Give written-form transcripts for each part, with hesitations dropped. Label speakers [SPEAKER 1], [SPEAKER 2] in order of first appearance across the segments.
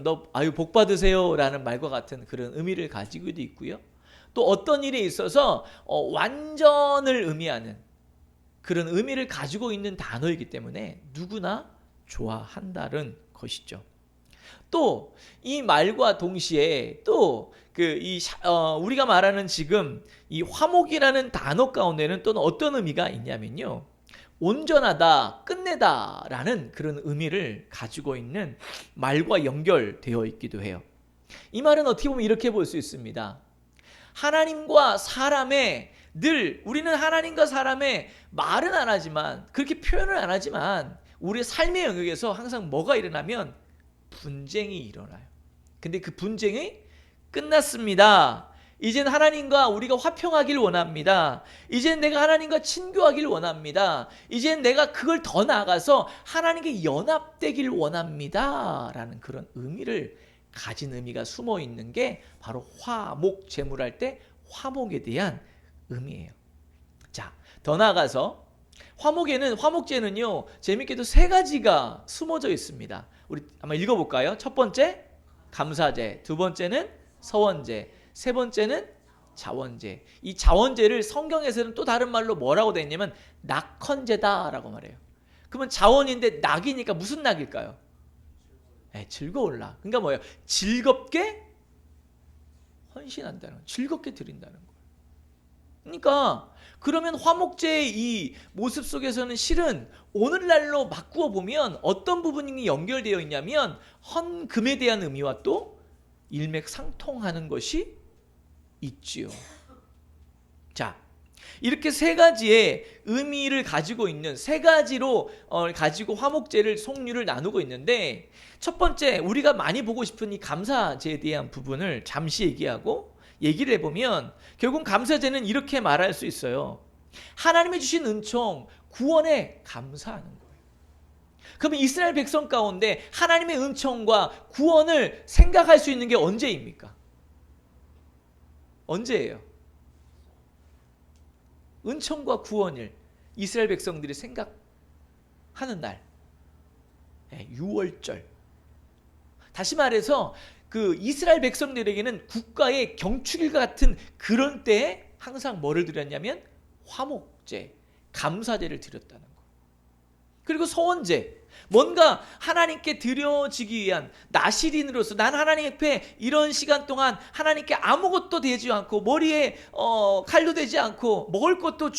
[SPEAKER 1] 너 아유 복 받으세요 라는 말과 같은 그런 의미를 가지고도 있고요. 또 어떤 일에 있어서 완전을 의미하는 그런 의미를 가지고 있는 단어이기 때문에 누구나 좋아한다는 것이죠. 또 이 말과 동시에 또 우리가 말하는 지금 이 화목이라는 단어 가운데는 또는 어떤 의미가 있냐면요. 온전하다, 끝내다라는 그런 의미를 가지고 있는 말과 연결되어 있기도 해요. 이 말은 어떻게 보면 이렇게 볼 수 있습니다. 하나님과 사람의 우리는 하나님과 사람의 말은 안 하지만 그렇게 표현을 안 하지만 우리의 삶의 영역에서 항상 뭐가 일어나면 분쟁이 일어나요. 근데 그 분쟁이 끝났습니다. 이젠 하나님과 우리가 화평하길 원합니다. 이젠 내가 하나님과 친교하길 원합니다. 이젠 내가 그걸 더 나아가서 하나님께 연합되길 원합니다. 라는 그런 의미를 가진 의미가 숨어 있는 게 바로 화목제물할 때 화목에 대한 의미예요. 자, 더 나아가서 화목제는요, 재밌게도 세 가지가 숨어져 있습니다. 우리 한번 읽어볼까요? 첫 번째, 감사제. 두 번째는 서원제. 세 번째는 자원제. 이 자원제를 성경에서는 또 다른 말로 뭐라고 되어 있냐면 낙헌제다라고 말해요. 그러면 자원인데 낙이니까 무슨 낙일까요? 즐거울 낙. 그러니까 뭐예요? 즐겁게 헌신한다는 거예요. 즐겁게 드린다는 거예요. 그러니까 그러면 화목제의 이 모습 속에서는 실은 오늘날로 바꾸어 보면 어떤 부분이 연결되어 있냐면 헌금에 대한 의미와 또 일맥상통하는 것이 있지요. 자, 이렇게 세 가지의 의미를 가지고 있는 세 가지로 가지고 화목제를 송류를 나누고 있는데, 첫 번째 우리가 많이 보고 싶은 이 감사제에 대한 부분을 잠시 얘기를 해보면 결국 감사제는 이렇게 말할 수 있어요. 하나님이 주신 은총, 구원에 감사하는 거예요. 그러면 이스라엘 백성 가운데 하나님의 은총과 구원을 생각할 수 있는 게 언제입니까? 언제예요? 은총과 구원을 이스라엘 백성들이 생각하는 날, 6월절. 다시 말해서 그 이스라엘 백성들에게는 국가의 경축일 같은 그런 때에 항상 뭐를 드렸냐면 화목제, 감사제를 드렸다는 거. 그리고 서원제, 뭔가 하나님께 드려지기 위한 나시린으로서 난 하나님 앞에 이런 시간 동안 하나님께 아무것도 되지 않고 머리에 칼도 되지 않고 먹을 것도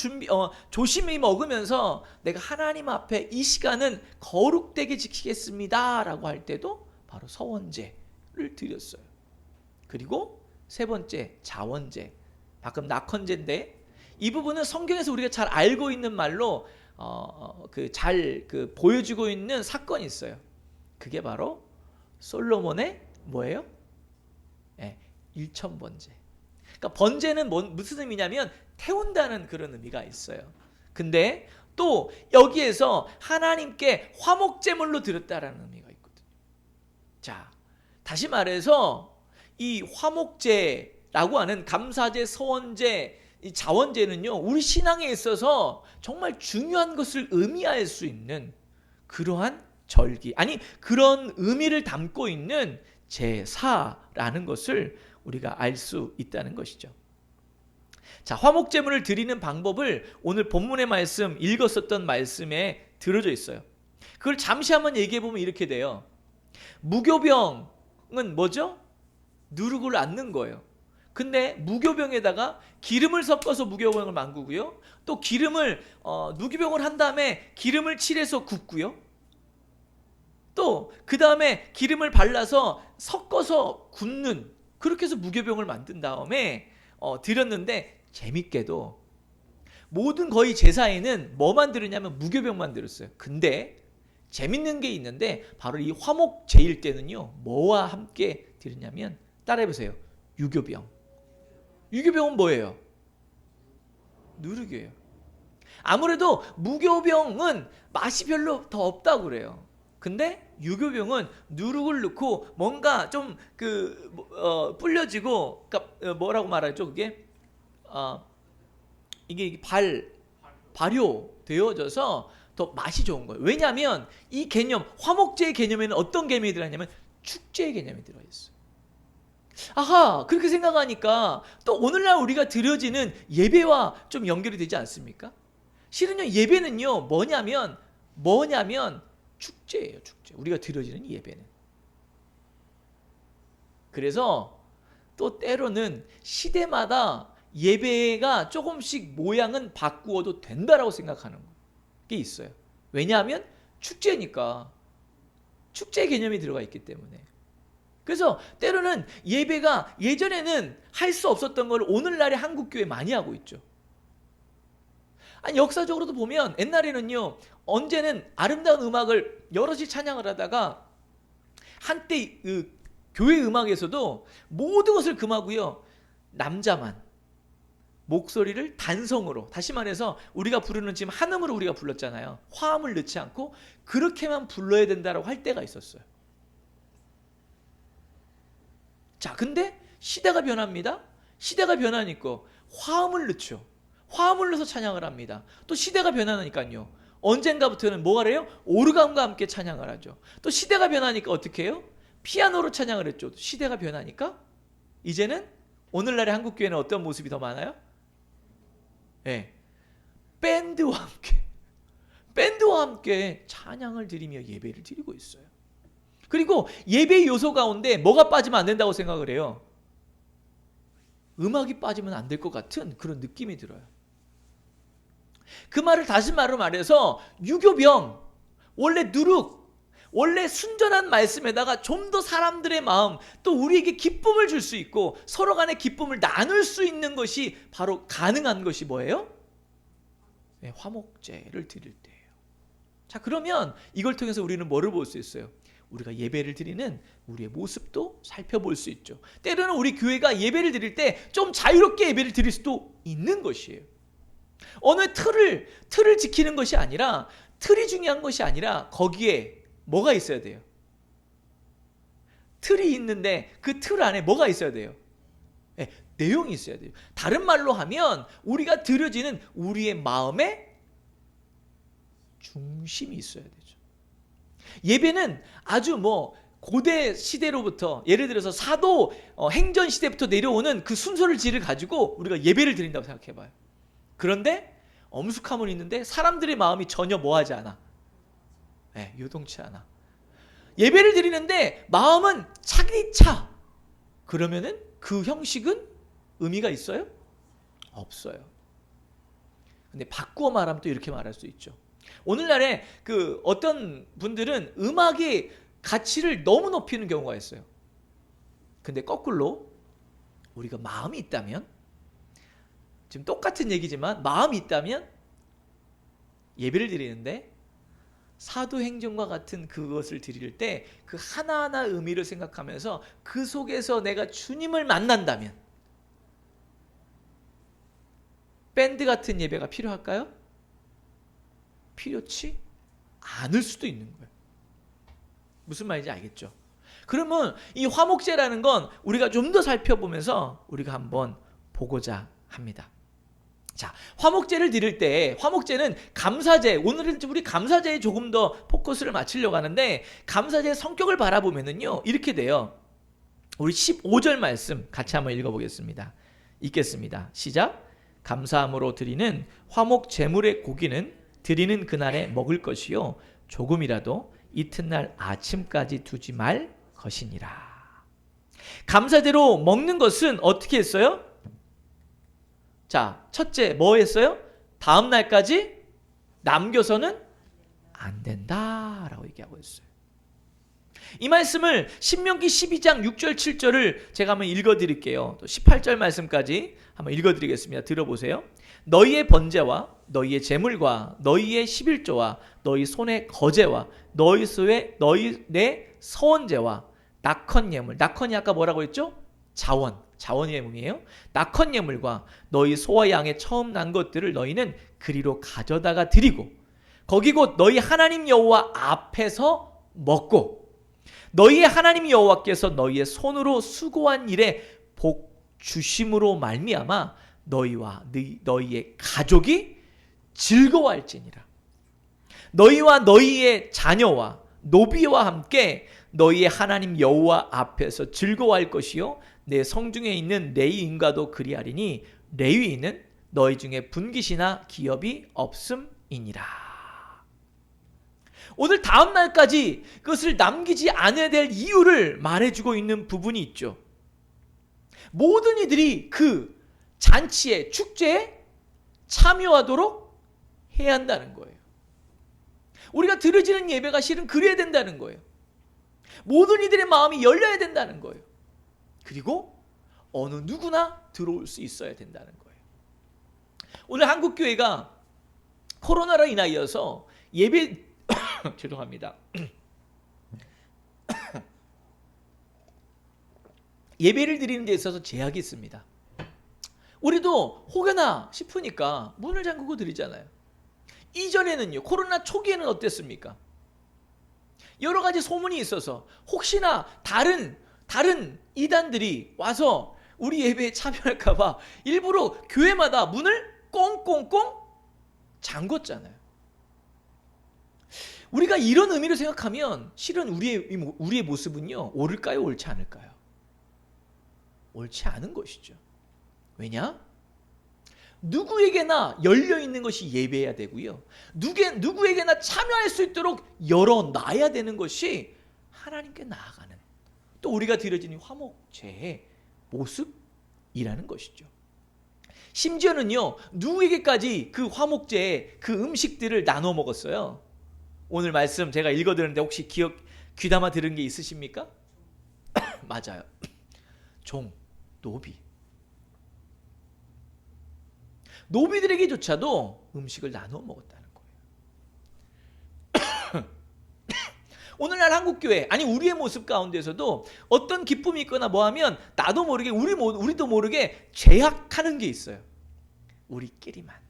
[SPEAKER 1] 조심히 먹으면서 내가 하나님 앞에 이 시간은 거룩되게 지키겠습니다 라고 할 때도 바로 서원제를 드렸어요. 그리고 세 번째 자원제, 방금 낙헌제인데 이 부분은 성경에서 우리가 잘 알고 있는 말로 보여주고 있는 사건이 있어요. 그게 바로 솔로몬의 뭐예요? 일천번제. 그러니까 번제는 무슨 의미냐면 태운다는 그런 의미가 있어요. 근데 또 여기에서 하나님께 화목제물로 드렸다라는 의미가 있거든요. 자, 다시 말해서 이 화목제라고 하는 감사제, 서원제, 이 자원제는요, 우리 신앙에 있어서 정말 중요한 것을 의미할 수 있는 그러한 그런 의미를 담고 있는 제사라는 것을 우리가 알 수 있다는 것이죠. 자, 화목제물을 드리는 방법을 오늘 본문의 말씀, 읽었었던 말씀에 들어져 있어요. 그걸 잠시 한번 얘기해 보면 이렇게 돼요. 무교병은 뭐죠? 누룩을 얹는 거예요. 근데 무교병에다가 기름을 섞어서 무교병을 만들고요. 또 기름을 누기병을 한 다음에 기름을 칠해서 굽고요. 또 그 다음에 기름을 발라서 섞어서 굽는, 그렇게 해서 무교병을 만든 다음에 드렸는데, 재밌게도 모든 거의 제사에는 뭐만 드렸냐면 무교병만 드렸어요. 근데 재밌는 게 있는데 바로 이 화목제일 때는요, 뭐와 함께 드렸냐면, 따라해보세요. 유교병. 유교병은 뭐예요? 누룩이에요. 아무래도 무교병은 맛이 별로 더 없다고 그래요. 근데 유교병은 누룩을 넣고 뭔가 좀 불려지고, 그러니까 뭐라고 말하죠? 그게 이게 발효되어져서 더 맛이 좋은 거예요. 왜냐하면 이 개념, 화목제의 개념에는 어떤 개념이 들어있냐면 축제의 개념이 들어있어요. 아하, 그렇게 생각하니까 또 오늘날 우리가 드려지는 예배와 좀 연결이 되지 않습니까? 실은요, 예배는요, 뭐냐면 축제예요, 축제. 우리가 드려지는 예배는. 그래서 또 때로는 시대마다 예배가 조금씩 모양은 바꾸어도 된다라고 생각하는 게 있어요. 왜냐하면 축제니까. 축제 개념이 들어가 있기 때문에. 그래서 때로는 예배가 예전에는 할 수 없었던 걸 오늘날의 한국교회 많이 하고 있죠. 아니, 역사적으로도 보면 옛날에는요, 언제는 아름다운 음악을 여럿이 찬양을 하다가 한때 그 교회 음악에서도 모든 것을 금하고요, 남자만 목소리를 단성으로, 다시 말해서 우리가 부르는 지금 한음으로 우리가 불렀잖아요. 화음을 넣지 않고 그렇게만 불러야 된다라고 할 때가 있었어요. 자, 근데 시대가 변합니다. 시대가 변하니까 화음을 넣죠. 화음을 넣어서 찬양을 합니다. 또 시대가 변하니까요, 언젠가부터는 뭐가 해요? 오르간과 함께 찬양을 하죠. 또 시대가 변하니까 어떻게 해요? 피아노로 찬양을 했죠. 시대가 변하니까 이제는 오늘날의 한국교회는 어떤 모습이 더 많아요? 네. 밴드와 함께 찬양을 드리며 예배를 드리고 있어요. 그리고 예배 요소 가운데 뭐가 빠지면 안 된다고 생각을 해요? 음악이 빠지면 안 될 것 같은 그런 느낌이 들어요. 그 말을 다시 말해서 유교병, 원래 누룩, 원래 순전한 말씀에다가 좀 더 사람들의 마음, 또 우리에게 기쁨을 줄 수 있고 서로 간의 기쁨을 나눌 수 있는 것이 바로 가능한 것이 뭐예요? 네, 화목제를 드릴 때예요. 자, 그러면 이걸 통해서 우리는 뭐를 볼 수 있어요? 우리가 예배를 드리는 우리의 모습도 살펴볼 수 있죠. 때로는 우리 교회가 예배를 드릴 때 좀 자유롭게 예배를 드릴 수도 있는 것이에요. 어느 틀을 지키는 것이 아니라, 틀이 중요한 것이 아니라 거기에 뭐가 있어야 돼요? 틀이 있는데 그 틀 안에 뭐가 있어야 돼요? 네, 내용이 있어야 돼요. 다른 말로 하면 우리가 드려지는 우리의 마음의 중심이 있어야 되죠. 예배는 아주 고대 시대로부터, 예를 들어서 사도 행전 시대부터 내려오는 그 순서를 가지고 우리가 예배를 드린다고 생각해 봐요. 그런데 엄숙함은 있는데 사람들의 마음이 전혀 뭐하지 않아? 네, 요동치 않아. 예배를 드리는데 마음은 차기차. 그러면은 그 형식은 의미가 있어요? 없어요. 근데 바꾸어 말하면 또 이렇게 말할 수 있죠. 오늘날에 어떤 분들은 음악의 가치를 너무 높이는 경우가 있어요. 근데 거꾸로 우리가 마음이 있다면, 지금 똑같은 얘기지만 마음이 있다면 예배를 드리는데 사도행전과 같은 그것을 드릴 때 그 하나하나 의미를 생각하면서 그 속에서 내가 주님을 만난다면 밴드 같은 예배가 필요할까요? 필요치 않을 수도 있는 거예요. 무슨 말인지 알겠죠? 그러면 이 화목제라는 건 우리가 좀 더 살펴보면서 우리가 한번 보고자 합니다. 자, 화목제를 드릴 때, 화목제는 감사제, 오늘은 우리 감사제에 조금 더 포커스를 맞추려고 하는데, 감사제의 성격을 바라보면은요, 이렇게 돼요. 우리 15절 말씀 같이 한번 읽어보겠습니다. 읽겠습니다. 시작. 감사함으로 드리는 화목 제물의 고기는 드리는 그날에 먹을 것이요 조금이라도 이튿날 아침까지 두지 말 것이니라. 감사대로 먹는 것은 어떻게 했어요? 자, 첫째 뭐 했어요? 다음 날까지 남겨서는 안 된다라고 얘기하고 있어요. 이 말씀을 신명기 12장 6절 7절을 제가 한번 읽어드릴게요. 또 18절 말씀까지 한번 읽어드리겠습니다. 들어보세요. 너희의 번제와 너희의 제물과 너희의 11조와 너희 손의 거제와 너희 내 서원제와 낙헌 예물, 낙헌이 아까 뭐라고 했죠? 자원 예물이에요. 낙헌 예물과 너희 소와 양의 처음 난 것들을 너희는 그리로 가져다가 드리고 거기 곧 너희 하나님 여호와 앞에서 먹고 너희의 하나님 여호와께서 너희의 손으로 수고한 일에 복 주심으로 말미암아 너희와 너희의 가족이 즐거워할지니라. 너희와 너희의 자녀와 노비와 함께 너희의 하나님 여호와 앞에서 즐거워할 것이요 내 성중에 있는 레위인과도 그리하리니 레위인은 너희 중에 분깃이나 기업이 없음이니라. 오늘 다음 날까지 그것을 남기지 않아야 될 이유를 말해주고 있는 부분이 있죠. 모든 이들이 그 잔치에, 축제에 참여하도록 해야 한다는 거예요. 우리가 드려지는 예배가 실은 그래야 된다는 거예요. 모든 이들의 마음이 열려야 된다는 거예요. 그리고 어느 누구나 들어올 수 있어야 된다는 거예요. 오늘 한국교회가 코로나로 인하여서 예배 죄송합니다. 예배를 드리는 데 있어서 제약이 있습니다. 우리도 혹여나 싶으니까 문을 잠그고 드리잖아요. 이전에는요, 코로나 초기에는 어땠습니까? 여러 가지 소문이 있어서 혹시나 다른 이단들이 와서 우리 예배에 참여할까봐 일부러 교회마다 문을 꽁꽁꽁 잠궜잖아요. 우리가 이런 의미로 생각하면 실은 우리의 모습은요, 옳을까요, 옳지 않을까요? 옳지 않은 것이죠. 왜냐? 누구에게나 열려있는 것이 예배해야 되고요. 누구에게나 참여할 수 있도록 열어놔야 되는 것이 하나님께 나아가는, 또 우리가 드려지는 화목제의 모습이라는 것이죠. 심지어는요, 누구에게까지 그 화목제의 그 음식들을 나눠 먹었어요. 오늘 말씀 제가 읽어드렸는데 혹시 귀담아 들은 게 있으십니까? 맞아요. 종, 노비. 노비들에게조차도 음식을 나눠 먹었다는 거예요. 오늘날 한국교회, 아니 우리의 모습 가운데서도 어떤 기쁨이 있거나 뭐하면 나도 모르게 우리도 모르게 죄악하는 게 있어요. 우리끼리만.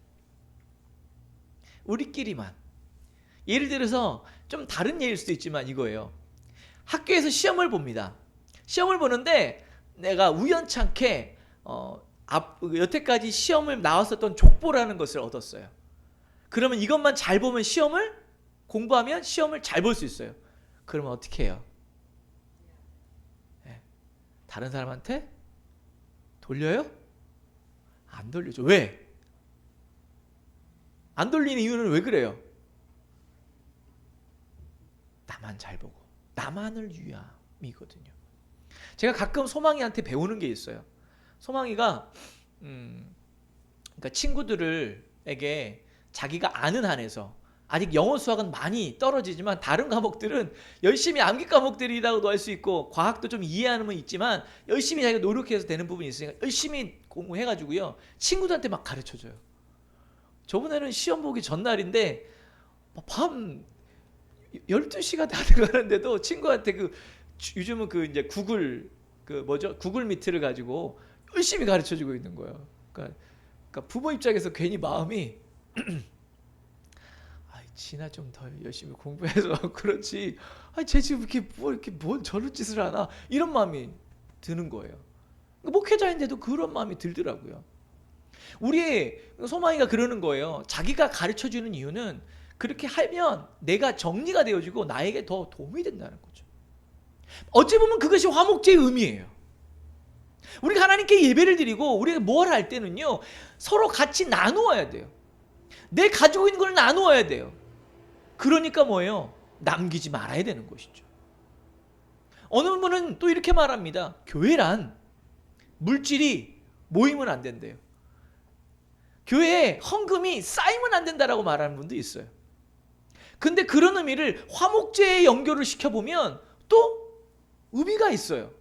[SPEAKER 1] 예를 들어서 좀 다른 예일 수도 있지만 이거예요. 학교에서 시험을 봅니다. 시험을 보는데 내가 우연찮게 여태까지 시험을 나왔었던 족보라는 것을 얻었어요. 그러면 이것만 잘 보면 공부하면 시험을 잘 볼 수 있어요. 그러면 어떻게 해요? 네. 다른 사람한테 돌려요? 안 돌리죠. 왜? 안 돌리는 이유는 왜 그래요? 나만 잘 보고 나만을 위함이거든요. 제가 가끔 소망이한테 배우는 게 있어요. 소망이가 그러니까 친구들에게 자기가 아는 한에서 아직 영어 수학은 많이 떨어지지만 다른 과목들은 열심히 암기 과목들이라고도 할 수 있고 과학도 좀 이해하는 건 있지만 열심히 자기가 노력해서 되는 부분이 있으니까 열심히 공부해가지고요 친구들한테 막 가르쳐줘요. 저번에는 시험 보기 전날인데 밤 12시가 다 돼가는데도 친구한테 요즘은 이제 구글 미트를 가지고 열심히 가르쳐주고 있는 거예요. 그러니까 부모 입장에서 괜히 마음이 지나 좀 더 열심히 공부해서 그렇지. 쟤 지금 이렇게 뭘 저런 짓을 하나 이런 마음이 드는 거예요. 목회자인데도 그런 마음이 들더라고요. 우리의 소망이가 그러는 거예요. 자기가 가르쳐주는 이유는 그렇게 하면 내가 정리가 되어지고 나에게 더 도움이 된다는 거죠. 어찌 보면 그것이 화목제의 의미예요. 우리가 하나님께 예배를 드리고 우리가 뭘 할 때는요 서로 같이 나누어야 돼요. 내 가지고 있는 걸 나누어야 돼요. 그러니까 뭐예요? 남기지 말아야 되는 것이죠. 어느 분은 또 이렇게 말합니다. 교회란 물질이 모이면 안 된대요. 교회에 헌금이 쌓이면 안 된다라고 말하는 분도 있어요. 근데 그런 의미를 화목제에 연결을 시켜보면 또 의미가 있어요.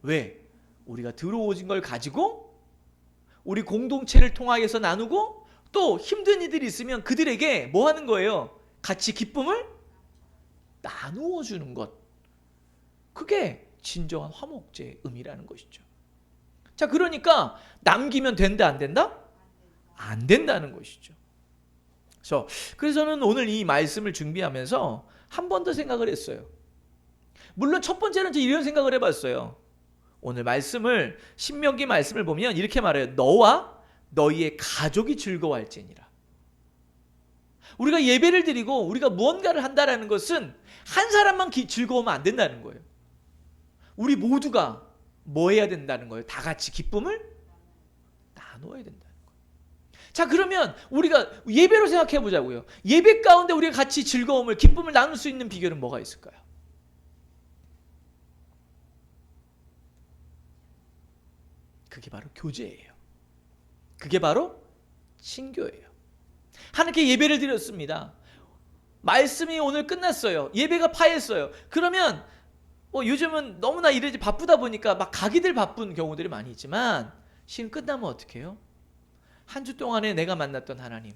[SPEAKER 1] 왜? 우리가 들어오진 걸 가지고 우리 공동체를 통하여서 나누고 또 힘든 이들이 있으면 그들에게 뭐 하는 거예요? 같이 기쁨을 나누어 주는 것. 그게 진정한 화목제의 의미라는 것이죠. 자, 그러니까 남기면 된다 안 된다? 안 된다는 것이죠. 그래서 저는 오늘 이 말씀을 준비하면서 한 번 더 생각을 했어요. 물론 첫 번째는 이런 생각을 해봤어요. 오늘 신명기 말씀을 보면 이렇게 말해요. 너와 너희의 가족이 즐거워할지니라. 우리가 예배를 드리고 우리가 무언가를 한다라는 것은 한 사람만 즐거우면 안 된다는 거예요. 우리 모두가 뭐 해야 된다는 거예요? 다 같이 기쁨을 나눠야 된다는 거예요. 자, 그러면 우리가 예배로 생각해 보자고요. 예배 가운데 우리가 같이 즐거움을, 기쁨을 나눌 수 있는 비결은 뭐가 있을까요? 그게 바로 교제예요. 그게 바로 친교예요. 하나님께 예배를 드렸습니다. 말씀이 오늘 끝났어요. 예배가 파했어요. 그러면 요즘은 너무나 이러지 바쁘다 보니까 막 가기들 바쁜 경우들이 많이 있지만 실은 끝나면 어떻게 해요? 한 주 동안에 내가 만났던 하나님,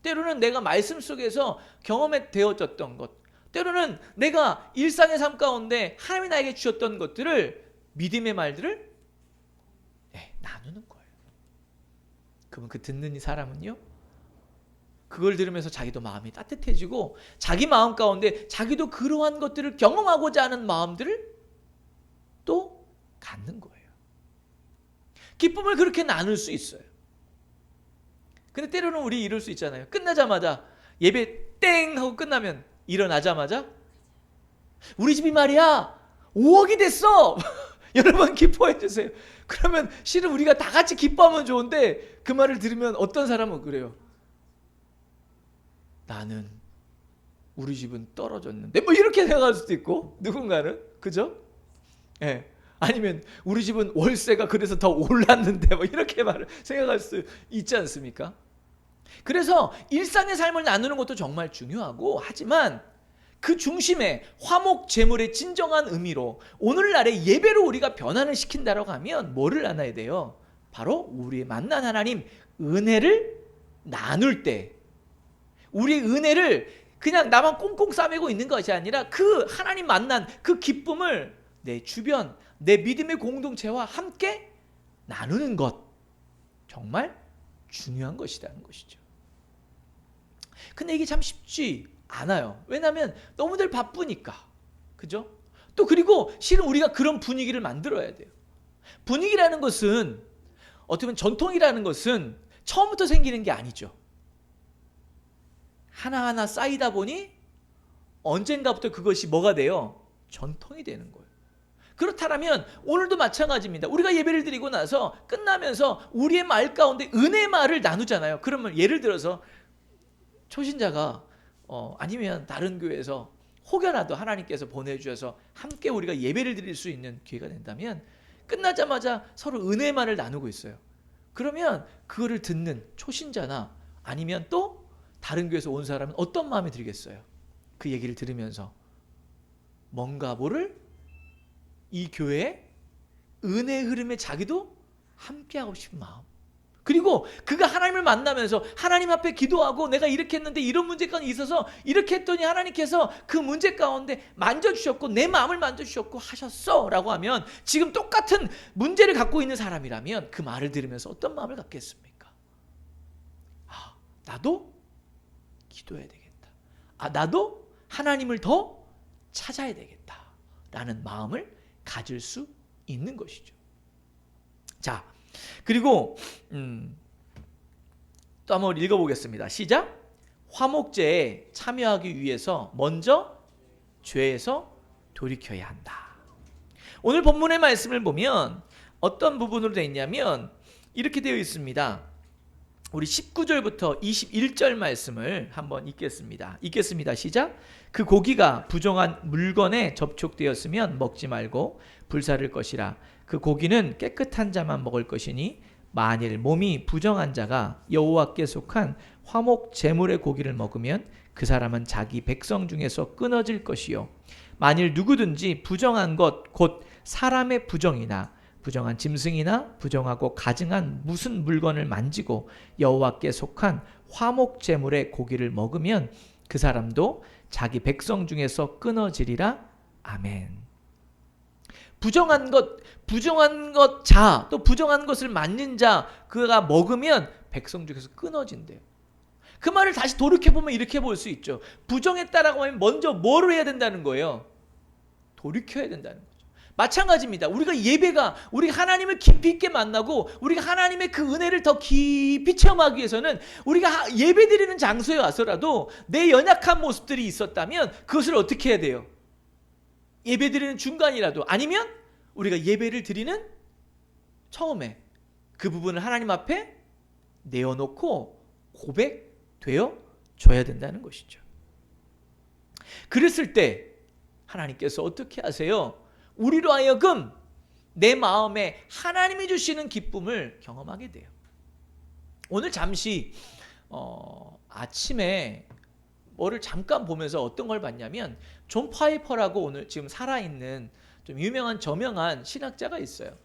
[SPEAKER 1] 때로는 내가 말씀 속에서 경험에 되어졌던 것, 때로는 내가 일상의 삶 가운데 하나님이 나에게 주셨던 것들을, 믿음의 말들을 나누는 거예요. 그러면 그 듣는 이 사람은요, 그걸 들으면서 자기도 마음이 따뜻해지고 자기 마음 가운데 자기도 그러한 것들을 경험하고자 하는 마음들을 또 갖는 거예요. 기쁨을 그렇게 나눌 수 있어요. 근데 때로는 우리 이럴 수 있잖아요. 끝나자마자 예배 땡 하고 끝나면 일어나자마자 우리 집이 말이야 5억이 됐어. 여러분 기뻐해 주세요. 그러면 실은 우리가 다 같이 기뻐하면 좋은데 그 말을 들으면 어떤 사람은 그래요. 나는 우리 집은 떨어졌는데 뭐 이렇게 생각할 수도 있고, 누군가는 그죠? 예. 아니면 우리 집은 월세가 그래서 더 올랐는데 뭐 이렇게 말을 생각할 수 있지 않습니까? 그래서 일상의 삶을 나누는 것도 정말 중요하고, 하지만 그 중심에 화목 제물의 진정한 의미로 오늘날의 예배로 우리가 변화를 시킨다라고 하면 뭐를 나눠야 돼요? 바로 우리 만난 하나님 은혜를 나눌 때, 우리 은혜를 그냥 나만 꽁꽁 싸매고 있는 것이 아니라 그 하나님 만난 그 기쁨을 내 주변, 내 믿음의 공동체와 함께 나누는 것, 정말 중요한 것이라는 것이죠. 근데 이게 참 쉽지 않아요. 왜냐하면 너무들 바쁘니까. 그죠? 또 그리고 실은 우리가 그런 분위기를 만들어야 돼요. 분위기라는 것은, 어떻게 보면 전통이라는 것은 처음부터 생기는 게 아니죠. 하나하나 쌓이다 보니 언젠가부터 그것이 뭐가 돼요? 전통이 되는 거예요. 그렇다면 오늘도 마찬가지입니다. 우리가 예배를 드리고 나서 끝나면서 우리의 말 가운데 은혜의 말을 나누잖아요. 그러면 예를 들어서 초신자가 아니면 다른 교회에서 혹여라도 하나님께서 보내주셔서 함께 우리가 예배를 드릴 수 있는 기회가 된다면 끝나자마자 서로 은혜의 말을 나누고 있어요. 그러면 그거를 듣는 초신자나 아니면 또 다른 교회에서 온 사람은 어떤 마음이 들겠어요? 그 얘기를 들으면서 뭔가 모를 이 교회의 은혜의 흐름에 자기도 함께하고 싶은 마음, 그리고 그가 하나님을 만나면서 하나님 앞에 기도하고 내가 이렇게 했는데 이런 문제가 있어서 이렇게 했더니 하나님께서 그 문제 가운데 만져주셨고 내 마음을 만져주셨고 하셨어 라고 하면, 지금 똑같은 문제를 갖고 있는 사람이라면 그 말을 들으면서 어떤 마음을 갖겠습니까? 아, 나도 기도해야 되겠다. 아, 나도 하나님을 더 찾아야 되겠다 라는 마음을 가질 수 있는 것이죠. 자, 그리고 또 한번 읽어보겠습니다. 시작. 화목제에 참여하기 위해서 먼저 죄에서 돌이켜야 한다. 오늘 본문의 말씀을 보면 어떤 부분으로 되어 있냐면 이렇게 되어 있습니다. 우리 19절부터 21절 말씀을 한번 읽겠습니다. 시작. 그 고기가 부정한 물건에 접촉되었으면 먹지 말고 불사를 것이라. 그 고기는 깨끗한 자만 먹을 것이니 만일 몸이 부정한 자가 여호와께 속한 화목 제물의 고기를 먹으면 그 사람은 자기 백성 중에서 끊어질 것이요. 만일 누구든지 부정한 것 곧 사람의 부정이나 부정한 짐승이나 부정하고 가증한 무슨 물건을 만지고 여호와께 속한 화목 제물의 고기를 먹으면 그 사람도 자기 백성 중에서 끊어지리라. 아멘. 부정한 것 자, 또 부정한 것을 만진 자, 그가 먹으면 백성 중에서 끊어진대요. 그 말을 다시 돌이켜보면 이렇게 볼 수 있죠. 부정했다라고 하면 먼저 뭐를 해야 된다는 거예요? 돌이켜야 된다는 거죠. 마찬가지입니다. 우리가 하나님을 깊이 있게 만나고 우리가 하나님의 그 은혜를 더 깊이 체험하기 위해서는 우리가 예배 드리는 장소에 와서라도 내 연약한 모습들이 있었다면 그것을 어떻게 해야 돼요? 예배 드리는 중간이라도 아니면 우리가 예배를 드리는 처음에 그 부분을 하나님 앞에 내어놓고 고백되어 줘야 된다는 것이죠. 그랬을 때 하나님께서 어떻게 하세요? 우리로 하여금 내 마음에 하나님이 주시는 기쁨을 경험하게 돼요. 오늘 잠시 아침에 뭐를 잠깐 보면서 어떤 걸 봤냐면 존 파이퍼라고 오늘 지금 살아있는 좀 유명한 저명한 신학자가 있어요.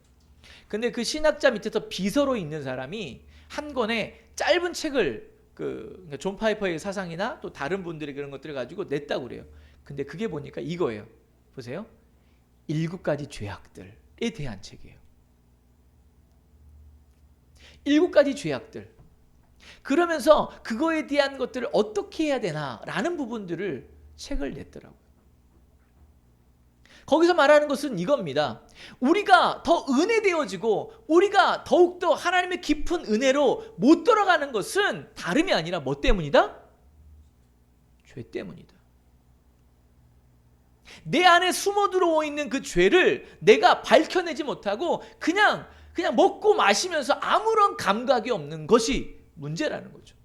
[SPEAKER 1] 근데 그 신학자 밑에서 비서로 있는 사람이 한 권의 짧은 책을 그러니까 존 파이퍼의 사상이나 또 다른 분들의 그런 것들을 가지고 냈다고 그래요. 근데 그게 보니까 이거예요. 보세요. 7가지 죄악들에 대한 책이에요. 7가지 죄악들. 그러면서 그거에 대한 것들을 어떻게 해야 되나라는 부분들을 책을 냈더라고요. 거기서 말하는 것은 이겁니다. 우리가 더 은혜되어지고 우리가 더욱더 하나님의 깊은 은혜로 못 돌아가는 것은 다름이 아니라 뭐 때문이다? 죄 때문이다. 내 안에 숨어 들어와 있는 그 죄를 내가 밝혀내지 못하고 그냥 먹고 마시면서 아무런 감각이 없는 것이 문제라는 거죠.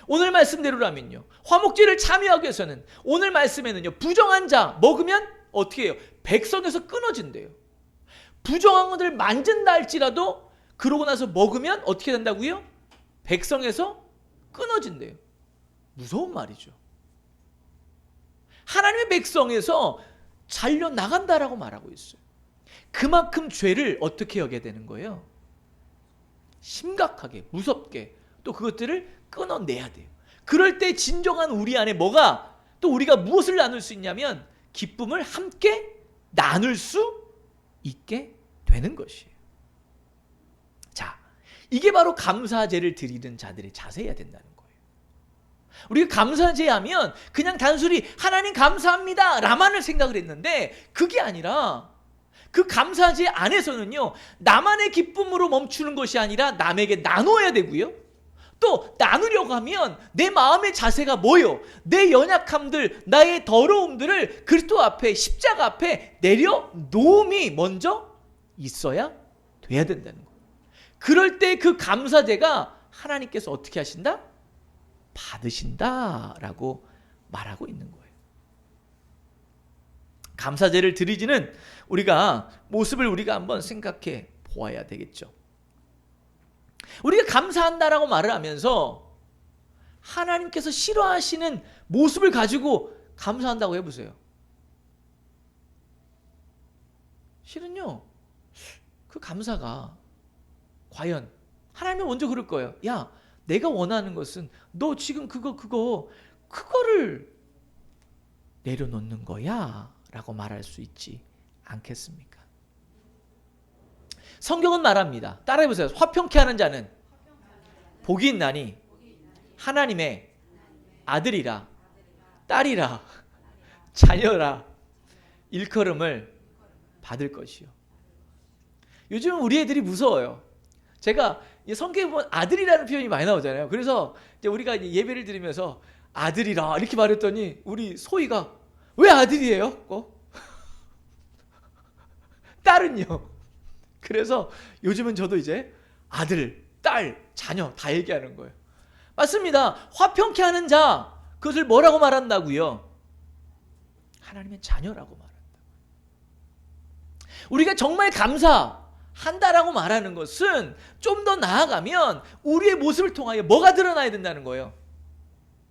[SPEAKER 1] 오늘 말씀대로라면요. 화목제를 참여하기 위해서는 오늘 말씀에는요. 부정한 자 먹으면 어떻게 해요? 백성에서 끊어진대요. 부정한 것을 만진다 할지라도 그러고 나서 먹으면 어떻게 된다고요? 백성에서 끊어진대요. 무서운 말이죠. 하나님의 백성에서 잘려나간다라고 말하고 있어요. 그만큼 죄를 어떻게 여겨야 되는 거예요? 심각하게, 무섭게 또 그것들을 끊어내야 돼요. 그럴 때 진정한 우리 안에 뭐가 또 우리가 무엇을 나눌 수 있냐면 기쁨을 함께 나눌 수 있게 되는 것이에요. 자, 이게 바로 감사제를 드리는 자들의 자세여야 된다는 거예요. 우리가 감사제 하면 그냥 단순히 하나님 감사합니다 라만을 생각을 했는데 그게 아니라 그 감사제 안에서는요. 나만의 기쁨으로 멈추는 것이 아니라 남에게 나눠야 되고요. 또 나누려고 하면 내 마음의 자세가 뭐요? 내 연약함들, 나의 더러움들을 그리스도 앞에 십자가 앞에 내려놓음이 먼저 있어야 돼야 된다는 거예요. 그럴 때 그 감사제가 하나님께서 어떻게 하신다? 받으신다라고 말하고 있는 거예요. 감사제를 드리지는 우리가 모습을 우리가 한번 생각해 보아야 되겠죠. 우리가 감사한다라고 말을 하면서 하나님께서 싫어하시는 모습을 가지고 감사한다고 해보세요. 실은요, 그 감사가 과연 하나님은 먼저 그럴 거예요. 야, 내가 원하는 것은 너 지금 그거를 내려놓는 거야 라고 말할 수 있지 않겠습니까? 성경은 말합니다. 따라해보세요. 화평케 하는 자는 복이 있나니 하나님의 아들이라 딸이라 자녀라 일컬음을 받을 것이요. 요즘은 우리 애들이 무서워요. 제가 성경에 보면 아들이라는 표현이 많이 나오잖아요. 그래서 이제 우리가 예배를 드리면서 아들이라 이렇게 말했더니 우리 소희가 왜 아들이에요? 딸은요. 그래서 요즘은 저도 이제 아들, 딸, 자녀 다 얘기하는 거예요. 맞습니다. 화평케 하는 자, 그것을 뭐라고 말한다고요? 하나님의 자녀라고 말한다. 우리가 정말 감사한다라고 말하는 것은 좀 더 나아가면 우리의 모습을 통하여 뭐가 드러나야 된다는 거예요?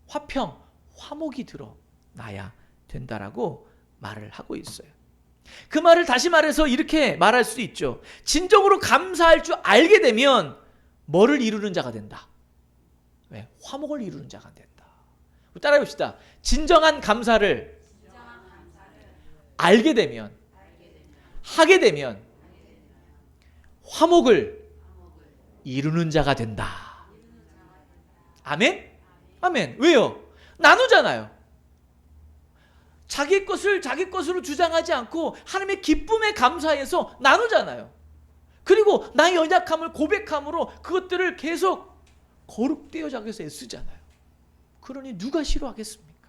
[SPEAKER 1] 화평, 화목이 드러나야 된다라고 말을 하고 있어요. 그 말을 다시 말해서 이렇게 말할 수 있죠. 진정으로 감사할 줄 알게 되면 뭐를 이루는 자가 된다? 왜? 화목을 이루는 자가 된다. 따라해 봅시다. 진정한 감사를 알게 되면, 하게 되면 화목을 이루는 자가 된다. 아멘? 아멘. 왜요? 나누잖아요. 자기 것을 자기 것으로 주장하지 않고 하나님의 기쁨에 감사해서 나누잖아요. 그리고 나의 연약함을 고백함으로 그것들을 계속 거룩되어 자기 위해서 애쓰잖아요. 그러니 누가 싫어하겠습니까?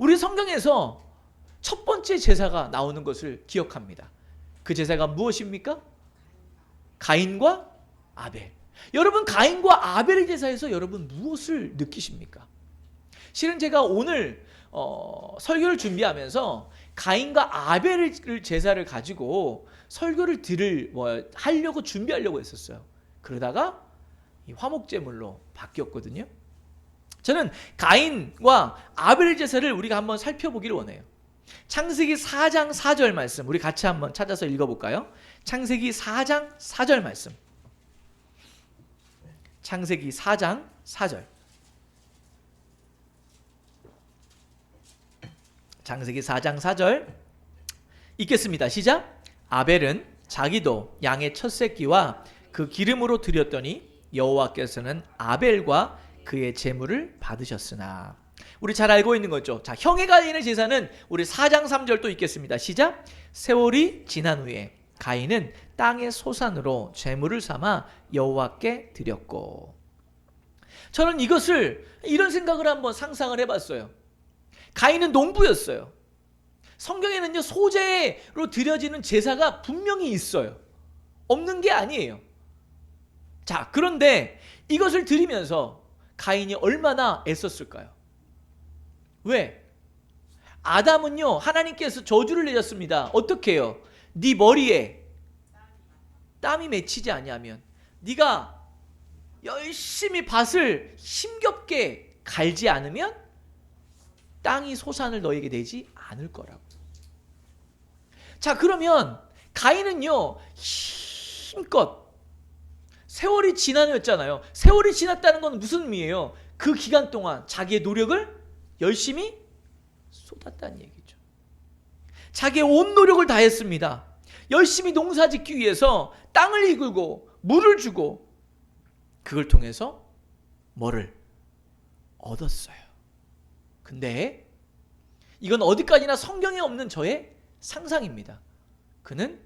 [SPEAKER 1] 우리 성경에서 첫 번째 제사가 나오는 것을 기억합니다. 그 제사가 무엇입니까? 가인과 아벨. 여러분, 가인과 아벨의 제사에서 여러분 무엇을 느끼십니까? 실은 제가 오늘 설교를 준비하면서 가인과 아벨의 제사를 가지고 설교를 하려고 준비하려고 했었어요. 그러다가 이 화목제물로 바뀌었거든요. 저는 가인과 아벨의 제사를 우리가 한번 살펴보기를 원해요. 창세기 4장 4절 말씀 우리 같이 한번 찾아서 읽어볼까요? 창세기 4장 4절 말씀. 창세기 4장 4절. 창세기 4장 4절 읽겠습니다. 시작. 아벨은 자기도 양의 첫 새끼와 그 기름으로 드렸더니 여호와께서는 아벨과 그의 제물을 받으셨으나. 우리 잘 알고 있는 거죠. 자, 형의 가인의 제사는 우리 4장 3절 또 읽겠습니다. 시작. 세월이 지난 후에 가인은 땅의 소산으로 제물을 삼아 여호와께 드렸고. 저는 이런 생각을 한번 상상을 해봤어요. 가인은 농부였어요. 성경에는요, 소재로 드려지는 제사가 분명히 있어요. 없는 게 아니에요. 자, 그런데 이것을 드리면서 가인이 얼마나 애썼을까요? 왜? 아담은요, 하나님께서 저주를 내렸습니다. 어떻게 해요? 네 머리에 땀이 맺히지 아니하면, 네가 열심히 밭을 힘겹게 갈지 않으면 땅이 소산을 너에게 내지 않을 거라고. 자, 그러면 가인은요, 힘껏 세월이 지나였잖아요. 세월이 지났다는 건 무슨 의미예요? 그 기간 동안 자기의 노력을 열심히 쏟았다는 얘기죠. 자기의 온 노력을 다했습니다. 열심히 농사 짓기 위해서 땅을 이끌고 물을 주고, 그걸 통해서 뭐를 얻었어요. 근데 이건 어디까지나 성경에 없는 저의 상상입니다. 그는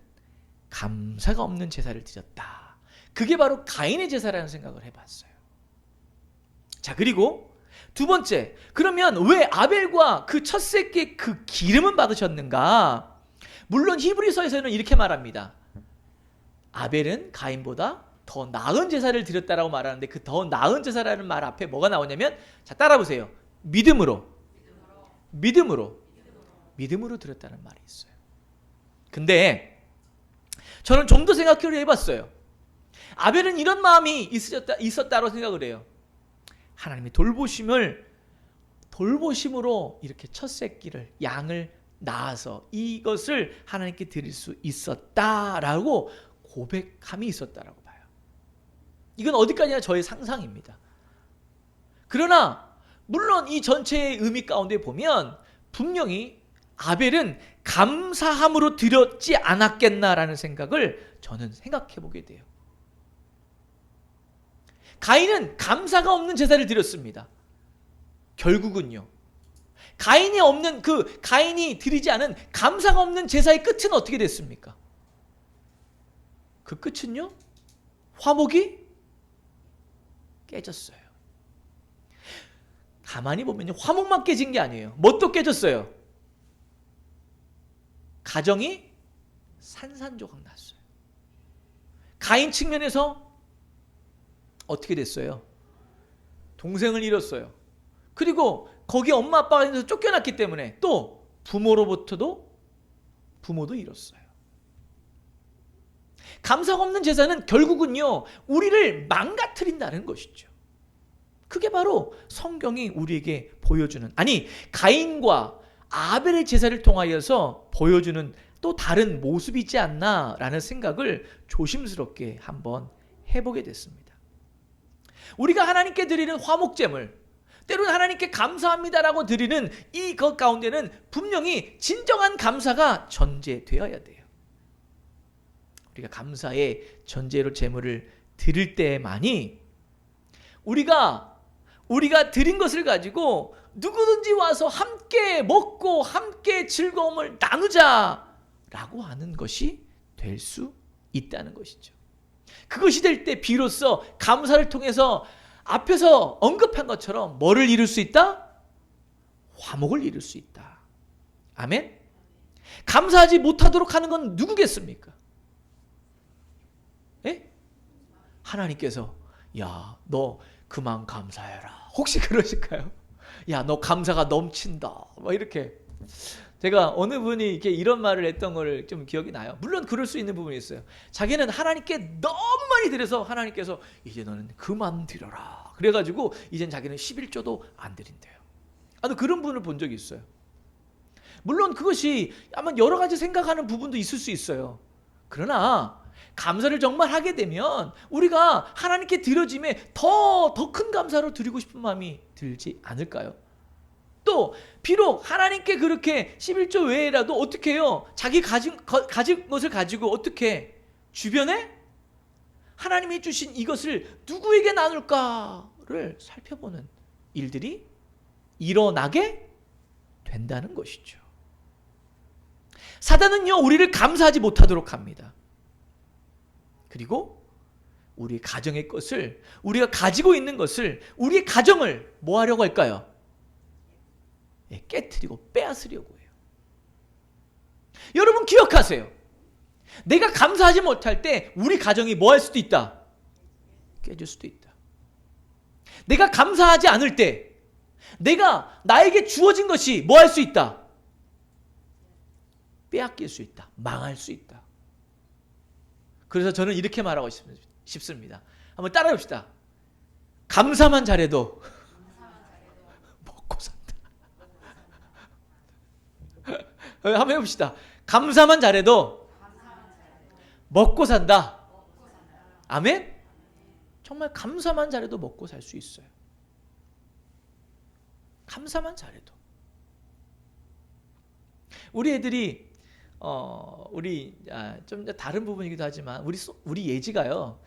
[SPEAKER 1] 감사가 없는 제사를 드렸다. 그게 바로 가인의 제사라는 생각을 해봤어요. 자, 그리고 두 번째, 그러면 왜 아벨과 그 첫 새끼의 그 기름은 받으셨는가? 물론 히브리서에서는 이렇게 말합니다. 아벨은 가인보다 더 나은 제사를 드렸다라고 말하는데, 그 더 나은 제사라는 말 앞에 뭐가 나오냐면, 자, 따라보세요. 믿음으로 드렸다는 말이 있어요. 근데 저는 좀 더 생각을 해봤어요. 아벨은 이런 마음이 있었다고 생각을 해요. 하나님의 돌보심으로 이렇게 첫 새끼를, 양을 낳아서 이것을 하나님께 드릴 수 있었다라고 고백함이 있었다라고 봐요. 이건 어디까지나 저의 상상입니다. 그러나 물론 이 전체의 의미 가운데 보면 분명히 아벨은 감사함으로 드렸지 않았겠나라는 생각을 저는 생각해 보게 돼요. 가인은 감사가 없는 제사를 드렸습니다. 결국은요, 가인이 드리지 않은 감사가 없는 제사의 끝은 어떻게 됐습니까? 그 끝은요, 화목이 깨졌어요. 가만히 보면요, 화목만 깨진 게 아니에요. 뭣도 깨졌어요? 가정이 산산조각 났어요. 가인 측면에서 어떻게 됐어요? 동생을 잃었어요. 그리고 거기 엄마 아빠가 있어서 쫓겨났기 때문에 또 부모도 잃었어요. 감사가 없는 제사는 결국은요, 우리를 망가뜨린다는 것이죠. 그게 바로 성경이 우리에게 보여주는, 아니 가인과 아벨의 제사를 통하여서 보여주는 또 다른 모습이 있지 않나라는 생각을 조심스럽게 한번 해보게 됐습니다. 우리가 하나님께 드리는 화목제물, 때로는 하나님께 감사합니다라고 드리는 이것 가운데는 분명히 진정한 감사가 전제되어야 돼요. 우리가 감사의 전제로 제물을 드릴 때만이 우리가 드린 것을 가지고 누구든지 와서 함께 먹고 함께 즐거움을 나누자라고 하는 것이 될 수 있다는 것이죠. 그것이 될 때 비로소 감사를 통해서 앞에서 언급한 것처럼 뭐를 이룰 수 있다? 화목을 이룰 수 있다. 아멘. 감사하지 못하도록 하는 건 누구겠습니까? 예? 하나님께서 야, 너 그만 감사해라. 혹시 그러실까요? 야, 너 감사가 넘친다. 뭐 이렇게. 제가 어느 분이 이렇게 이런 말을 했던 걸 좀 기억이 나요. 물론 그럴 수 있는 부분이 있어요. 자기는 하나님께 너무 많이 드려서 하나님께서 이제 너는 그만 드려라. 그래가지고 이젠 자기는 11조도 안 드린대요. 그런 분을 본 적이 있어요. 물론 그것이 아마 여러 가지 생각하는 부분도 있을 수 있어요. 그러나 감사를 정말 하게 되면 우리가 하나님께 드려짐에 더 큰 감사로 드리고 싶은 마음이 들지 않을까요? 또 비록 하나님께 그렇게 11조 외에라도 어떻게 해요? 자기 가진 것을 가지고 어떻게 주변에 하나님이 주신 이것을 누구에게 나눌까를 살펴보는 일들이 일어나게 된다는 것이죠. 사단은요, 우리를 감사하지 못하도록 합니다. 그리고 우리 가정의 것을, 우리가 가지고 있는 것을, 우리의 가정을 뭐 하려고 할까요? 깨트리고 빼앗으려고 해요. 여러분 기억하세요. 내가 감사하지 못할 때 우리 가정이 뭐 할 수도 있다? 깨질 수도 있다. 내가 감사하지 않을 때 나에게 주어진 것이 뭐 할 수 있다? 빼앗길 수 있다. 망할 수 있다. 그래서 저는 이렇게 말하고 싶습니다. 한번 따라해 봅시다. 감사만 잘해도 먹고 산다. 한번 해봅시다. 감사만 잘해도 먹고 산다. 아멘? 정말 감사만 잘해도 먹고 살 수 있어요. 감사만 잘해도. 우리 애들이 우리 좀 다른 부분이기도 하지만 우리 예지가요,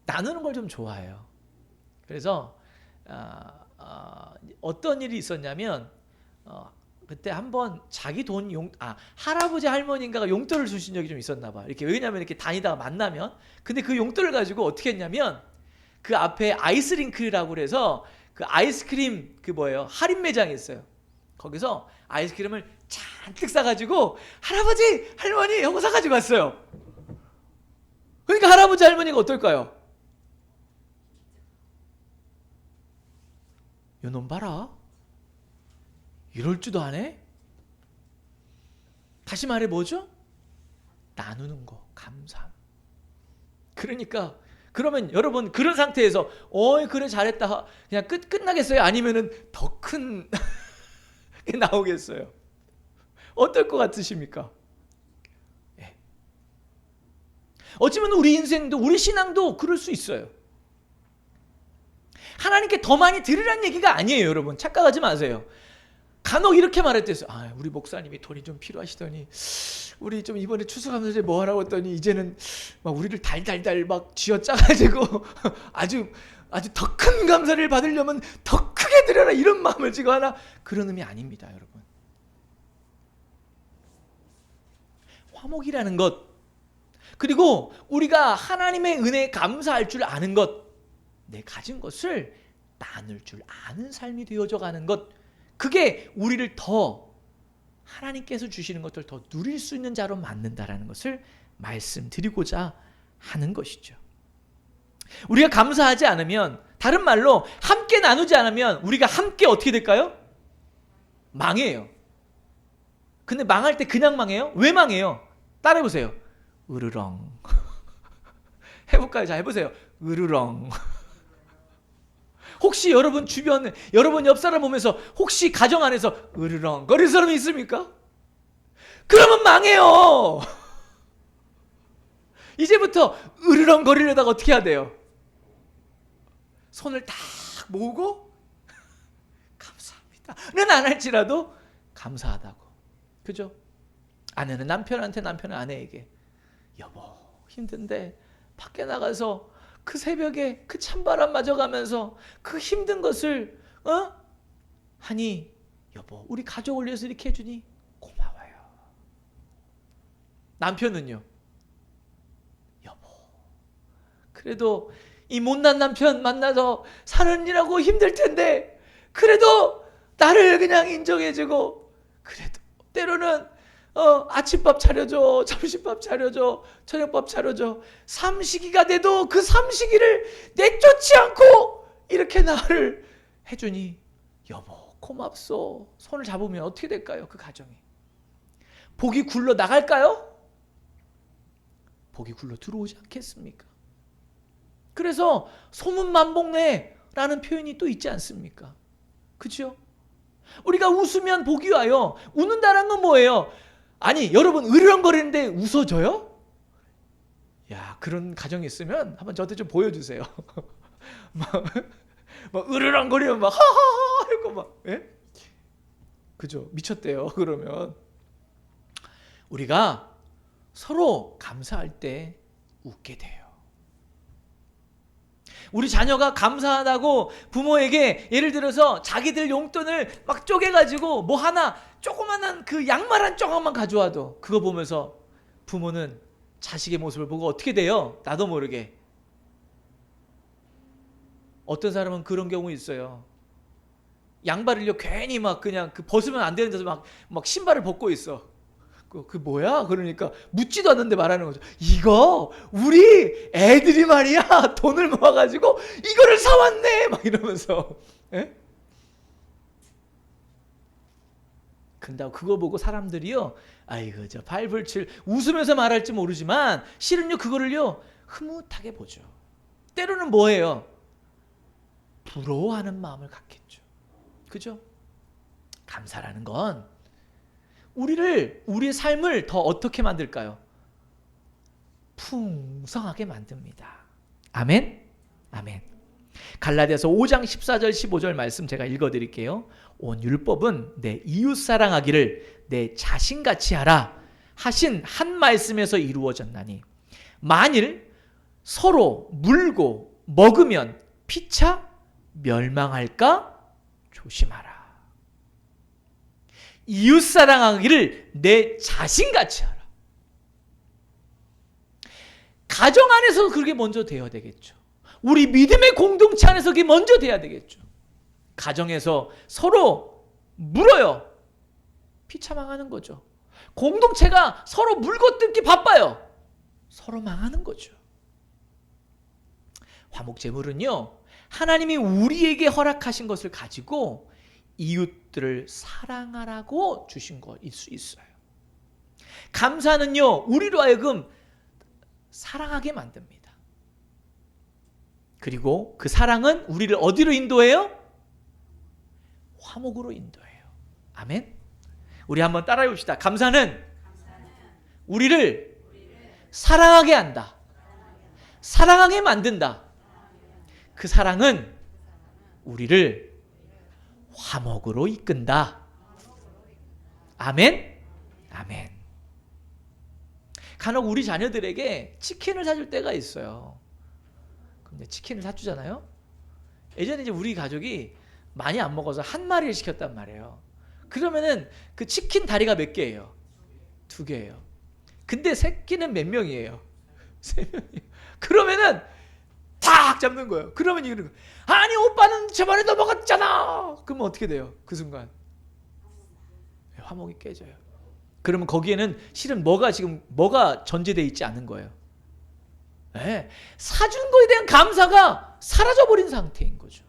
[SPEAKER 1] 나누는 걸 좀 좋아해요. 그래서 어떤 일이 있었냐면 그때 한번 자기 돈 할아버지 할머니인가가 용돈을 주신 적이 좀 있었나 봐. 이렇게 왜냐면 이렇게 다니다가 만나면, 근데 그 용돈을 가지고 어떻게 했냐면 그 앞에 아이스링크라고 그래서 그 아이스크림 할인 매장이 있어요. 거기서 아이스크림을 잔뜩 싸가지고 할아버지 할머니 하고 사가지고 왔어요. 그러니까 할아버지 할머니가 어떨까요? 요놈 봐라, 이럴 줄도 안 해? 다시 말해 뭐죠? 나누는 거, 감사함. 그러니까 그러면 여러분 그런 상태에서 그래 잘했다 그냥 끝나겠어요? 아니면은 더 큰 게 나오겠어요? 어떨 것 같으십니까? 예. 어쩌면 우리 인생도, 우리 신앙도 그럴 수 있어요. 하나님께 더 많이 드리라는 얘기가 아니에요, 여러분. 착각하지 마세요. 간혹 이렇게 말했대요. 우리 목사님이 돈이 좀 필요하시더니 우리 좀 이번에 추수감사제 뭐 하라고 했더니 이제는 막 우리를 달달달 막 쥐어짜가지고 아주 더 큰 감사를 받으려면 더 크게 드려라, 이런 마음을 지고 하나? 그런 의미 아닙니다, 여러분. 화목이라는 것, 그리고 우리가 하나님의 은혜에 감사할 줄 아는 것, 내 가진 것을 나눌 줄 아는 삶이 되어져 가는 것, 그게 우리를 더 하나님께서 주시는 것들 더 누릴 수 있는 자로 만든다라는 것을 말씀드리고자 하는 것이죠. 우리가 감사하지 않으면, 다른 말로 함께 나누지 않으면 우리가 함께 어떻게 될까요? 망해요. 근데 망할 때 그냥 망해요? 왜 망해요? 따라해보세요. 으르렁. 해볼까요? 자, 해보세요. 으르렁. 혹시 여러분 주변, 여러분 옆 사람 보면서 혹시 가정 안에서 으르렁 거릴 사람이 있습니까? 그러면 망해요. 이제부터 으르렁 거리려다가 어떻게 해야 돼요? 손을 딱 모으고 감사합니다는 안 할지라도 감사하다고. 그죠? 아내는 남편한테, 남편은 아내에게 여보 힘든데 밖에 나가서 그 새벽에 그 찬바람 맞아가면서 그 힘든 것을 하니 여보 우리 가족을 위해서 이렇게 해주니 고마워요. 남편은요, 여보 그래도 이 못난 남편 만나서 사느라고 힘들 텐데 그래도 나를 그냥 인정해주고, 그래도 때로는 아침밥 차려줘, 점심밥 차려줘, 저녁밥 차려줘. 삼식이가 돼도 그 삼식이를 내쫓지 않고 이렇게 나를 해주니 여보 고맙소. 손을 잡으면 어떻게 될까요? 그 가정이. 복이 굴러 나갈까요? 복이 굴러 들어오지 않겠습니까? 그래서 소문만복내라는 표현이 또 있지 않습니까? 그렇죠? 우리가 웃으면 복이 와요. 웃는다는 건 뭐예요? 아니 여러분 으르렁거리는데 웃어줘요? 야 그런 가정이 있으면 한번 저한테 좀 보여주세요. 막 으르렁거리면 막 하하하 이거 막 예? 그죠? 미쳤대요. 그러면 우리가 서로 감사할 때 웃게 돼요. 우리 자녀가 감사하다고 부모에게 예를 들어서 자기들 용돈을 막 쪼개가지고 뭐 하나 조그만한 그 양말 한 조각만 가져와도 그거 보면서 부모는 자식의 모습을 보고 어떻게 돼요? 나도 모르게. 어떤 사람은 그런 경우 있어요. 양발을요 괜히 막 그냥 그 벗으면 안 되는 데서 막 신발을 벗고 있어. 그 뭐야? 그러니까 묻지도 않는데 말하는 거죠. 이거 우리 애들이 말이야 돈을 모아가지고 이거를 사왔네 막 이러면서. 예? 근데 그거 보고 사람들이요 아이고 저 발불칠 웃으면서 말할지 모르지만 실은요 그거를요 흐뭇하게 보죠. 때로는 뭐예요? 부러워하는 마음을 갖겠죠. 그죠? 감사라는 건 우리의 삶을 더 어떻게 만들까요? 풍성하게 만듭니다. 아멘? 아멘. 갈라디아서 5장 14절 15절 말씀 제가 읽어드릴게요. 온 율법은 내 이웃 사랑하기를 내 자신같이 하라 하신 한 말씀에서 이루어졌나니 만일 서로 물고 먹으면 피차 멸망할까 조심하라. 이웃 사랑하기를 내 자신같이 하라. 가정 안에서 그게 먼저 되어야 되겠죠. 우리 믿음의 공동체 안에서 그게 먼저 돼야 되겠죠. 가정에서 서로 물어요. 피차 망하는 거죠. 공동체가 서로 물고 뜯기 바빠요. 서로 망하는 거죠. 화목제물은요 하나님이 우리에게 허락하신 것을 가지고 이웃들을 사랑하라고 주신 것일 수 있어요. 감사는요 우리로 하여금 사랑하게 만듭니다. 그리고 그 사랑은 우리를 어디로 인도해요? 화목으로 인도해요. 아멘. 우리 한번 따라해 봅시다. 감사는 우리를 사랑하게 한다. 사랑하게 만든다. 그 사랑은 우리를 화목으로 이끈다. 아멘? 아멘. 간혹 우리 자녀들에게 치킨을 사줄 때가 있어요. 근데 치킨을 사주잖아요. 예전에 이제 우리 가족이 많이 안 먹어서 한 마리를 시켰단 말이에요. 그러면은 그 치킨 다리가 몇 개예요? 2개예요. 근데 새끼는 몇 명이에요? 3명이에요. 그러면은 탁 잡는 거예요. 그러면 이러는 거예요. 아니 오빠는 저번에도 먹었잖아. 그러면 어떻게 돼요? 그 순간 화목이 깨져요. 그러면 거기에는 실은 뭐가 전제되어 있지 않은 거예요. 네. 사준 거에 대한 감사가 사라져버린 상태인 거죠.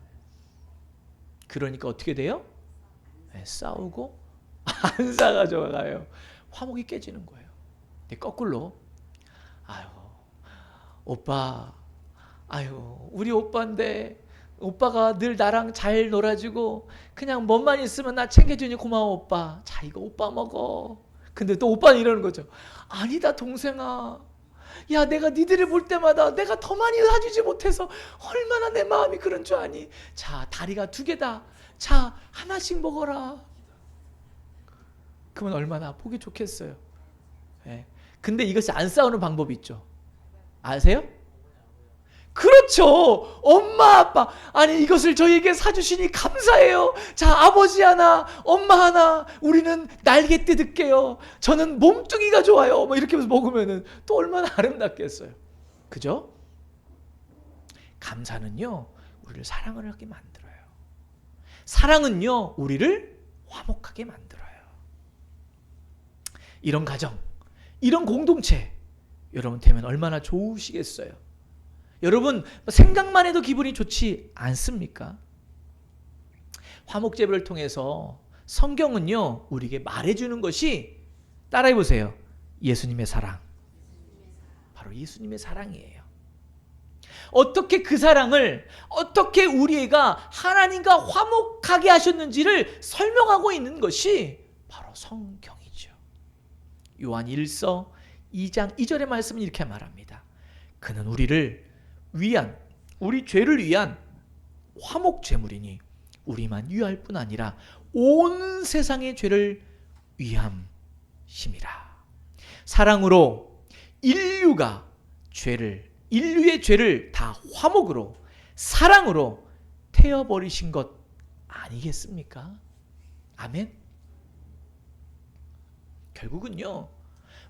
[SPEAKER 1] 그러니까 어떻게 돼요? 네, 싸우고 안 사가져가요. 화목이 깨지는 거예요. 근데 거꾸로 아유 오빠 아유 우리 오빠인데 오빠가 늘 나랑 잘 놀아주고 그냥 뭐만 있으면 나 챙겨주니 고마워 오빠. 자 이거 오빠 먹어. 근데 또 오빠는 이러는 거죠. 아니다 동생아. 야 내가 니들을 볼 때마다 내가 더 많이 사주지 못해서 얼마나 내 마음이 그런 줄 아니. 자 다리가 2개다. 자 하나씩 먹어라. 그러면 얼마나 보기 좋겠어요. 네. 근데 이것이 안 싸우는 방법이 있죠. 아세요? 그렇죠. 엄마 아빠 아니 이것을 저희에게 사주시니 감사해요. 자 아버지 하나 엄마 하나 우리는 날개 뜯을게요. 저는 몸뚱이가 좋아요. 뭐 이렇게 먹으면은 또 얼마나 아름답겠어요. 그죠? 감사는요 우리를 사랑을 하게 만들어요. 사랑은요 우리를 화목하게 만들어요. 이런 가정, 이런 공동체 여러분 되면 얼마나 좋으시겠어요? 여러분 생각만 해도 기분이 좋지 않습니까? 화목제물을 통해서 성경은요 우리에게 말해주는 것이, 따라해 보세요, 예수님의 사랑. 바로 예수님의 사랑이에요. 어떻게 그 사랑을, 어떻게 우리가 하나님과 화목하게 하셨는지를 설명하고 있는 것이 바로 성경이죠. 요한 1서 2장 2절의 말씀은 이렇게 말합니다. 그는 우리를 위한, 우리 죄를 위한 화목제물이니 우리만 위할 뿐 아니라 온 세상의 죄를 위함심이라. 사랑으로 인류의 죄를 다 화목으로, 사랑으로 태워버리신 것 아니겠습니까? 아멘. 결국은요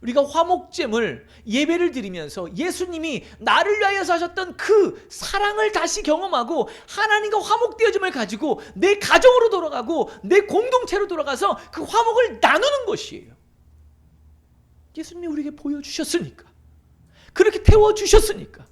[SPEAKER 1] 우리가 화목제물 예배를 드리면서 예수님이 나를 위하여서 하셨던 그 사랑을 다시 경험하고 하나님과 화목되어짐을 가지고 내 가정으로 돌아가고 내 공동체로 돌아가서 그 화목을 나누는 것이에요. 예수님이 우리에게 보여주셨으니까, 그렇게 태워주셨으니까.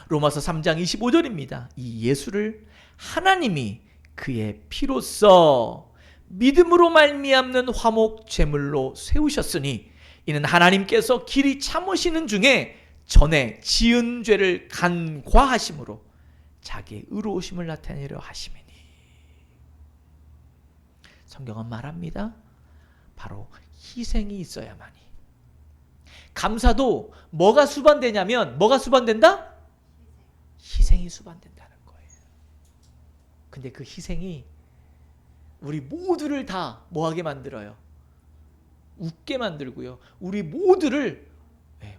[SPEAKER 1] 로마서 3장 25절입니다. 이 예수를 하나님이 그의 피로써 믿음으로 말미암는 화목 제물로 세우셨으니 이는 하나님께서 길이 참으시는 중에 전에 지은 죄를 간과하심으로 자기의 의로우심을 나타내려 하심이니. 성경은 말합니다. 바로 희생이 있어야만이. 감사도 뭐가 수반되냐면, 뭐가 수반된다? 희생이 수반된다는 거예요. 근데 그 희생이 우리 모두를 다 뭐하게 만들어요? 웃게 만들고요. 우리 모두를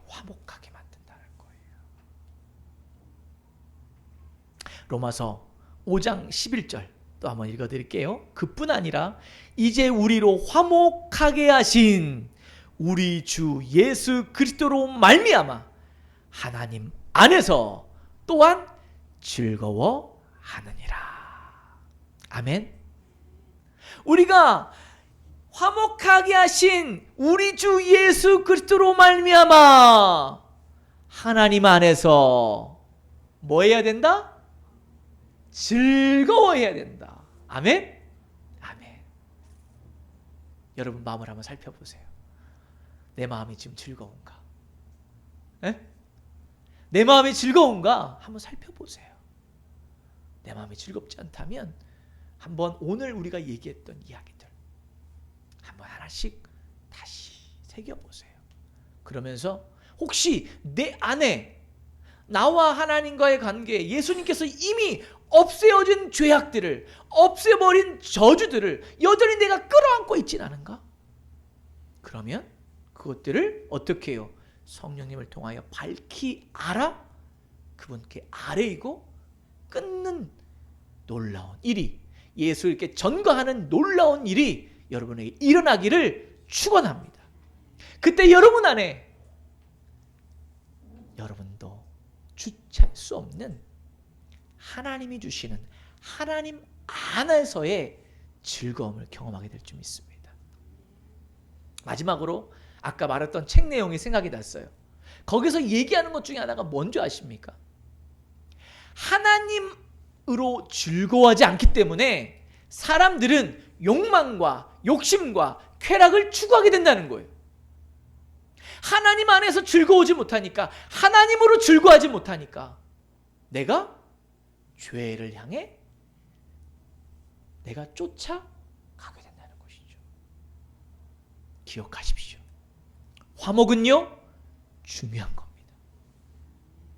[SPEAKER 1] 화목하게 만든다는 거예요. 로마서 5장 11절 또 한번 읽어드릴게요. 그뿐 아니라 이제 우리로 화목하게 하신 우리 주 예수 그리스도로 말미암아 하나님 안에서 또한 즐거워하느니라. 아멘. 우리가 화목하게 하신 우리 주 예수 그리스도로 말미암아 하나님 안에서 뭐 해야 된다? 즐거워해야 된다. 아멘? 아멘. 여러분 마음을 한번 살펴보세요. 내 마음이 지금 즐거운가? 에? 내 마음이 즐거운가? 한번 살펴보세요. 내 마음이 즐겁지 않다면 한번 오늘 우리가 얘기했던 이야기들 한번 하나씩 다시 새겨보세요. 그러면서 혹시 내 안에 나와 하나님과의 관계에 예수님께서 이미 없애어진 죄악들을, 없애버린 저주들을 여전히 내가 끌어안고 있진 않은가? 그러면 그것들을 어떻게 해요? 성령님을 통하여 밝히 알아 그분께 아뢰이고 끊는 놀라운 일이, 예수님께 전거하는 놀라운 일이 여러분에게 일어나기를 축원합니다. 그때 여러분 안에 여러분도 주체할 수 없는 하나님이 주시는 하나님 안에서의 즐거움을 경험하게 될 줄 믿습니다. 마지막으로 아까 말했던 책 내용이 생각이 났어요. 거기서 얘기하는 것 중에 하나가 뭔지 아십니까? 하나님으로 즐거워하지 않기 때문에 사람들은 욕망과 욕심과 쾌락을 추구하게 된다는 거예요. 하나님 안에서 즐거워하지 못하니까, 하나님으로 즐거워하지 못하니까 내가 죄를 향해 내가 쫓아가게 된다는 것이죠. 기억하십시오. 화목은요 중요한 겁니다.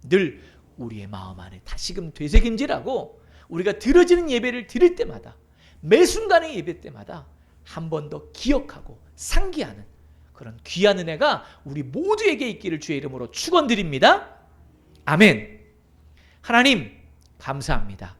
[SPEAKER 1] 늘 우리의 마음 안에 다시금 되새김질하고 우리가 드려지는 예배를 드릴 때마다, 매 순간의 예배 때마다 한 번 더 기억하고 상기하는 그런 귀한 은혜가 우리 모두에게 있기를 주의 이름으로 축원드립니다. 아멘. 하나님 감사합니다.